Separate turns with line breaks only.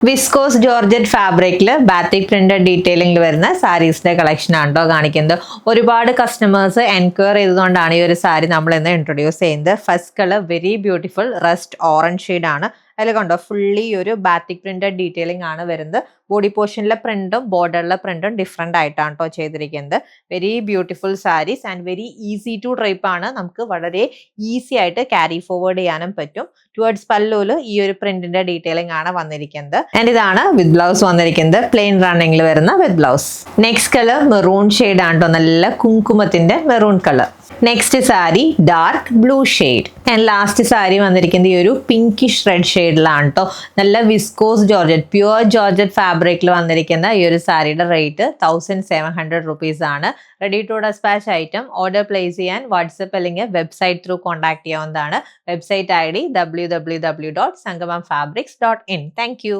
Viscous georgette ഫാബ്രിക്കിൽ batik printed ഡീറ്റെയിലിംഗിൽ വരുന്ന സാരീസിന്റെ collection ആണ് കേട്ടോ കാണിക്കുന്നത്. ഒരുപാട് കസ്റ്റമേഴ്സ് എൻക്വയർ ചെയ്തുകൊണ്ടാണ് ഈ ഒരു സാരി നമ്മൾ ഇന്ന് ഇൻട്രൊഡ്യൂസ് ചെയ്യുന്നത്. First colour very beautiful rest orange shade ആണ്. അതിൽ കണ്ടോ ഫുള്ളി ഒരു ബാത്തിക് പ്രിന്റഡ് ഡീറ്റെയിലിംഗ് ആണ് വരുന്നത്. ബോഡി പോർഷനിലെ പ്രിന്റും ബോർഡറിലെ പ്രിന്റും ഡിഫറെന്റ് ആയിട്ടാണ് കേട്ടോ ചെയ്തിരിക്കുന്നത്. Very beautiful saris and very easy to drape ആണ്. നമുക്ക് വളരെ ഈസി ആയിട്ട് ക്യാരി ഫോർവേഡ് ചെയ്യാനും പറ്റും. ടുവേർഡ്സ് പല്ലുവിൽ ഈ ഒരു പ്രിന്റിന്റെ ഡീറ്റെയിലിംഗ് ആണ് വന്നിരിക്കുന്നത്. ആൻഡ് ഇതാണ് വിത്ത് ബ്ലൗസ് വന്നിരിക്കുന്നത്. പ്ലെയിൻ റണ്ണിംഗിൽ വരുന്ന with blouse. Next colour maroon shade ആണ് കേട്ടോ, നല്ല കുങ്കുമത്തിന്റെ maroon colour. Next sari dark blue shade. And last sari വന്നിരിക്കുന്നത് ഈ ഒരു പിങ്കിഷ് റെഡ് ഷെയ്ഡിലാണ് കേട്ടോ. നല്ല വിസ്കോസ് ജോർജറ്റ് പ്യുവർ ജോർജറ്റ് ഫാബ്രിക്കിൽ വന്നിരിക്കുന്ന ഈ ഒരു സാരിയുടെ റേറ്റ് 1700 rupees ആണ്. Ready to dispatch item order place ചെയ്യാൻ വാട്സപ്പ് അല്ലെങ്കിൽ വെബ്സൈറ്റ് ത്രൂ കോൺടാക്ട് ചെയ്യാവുന്നതാണ്. Website ID www.sangamamfabrics.in. Thank U.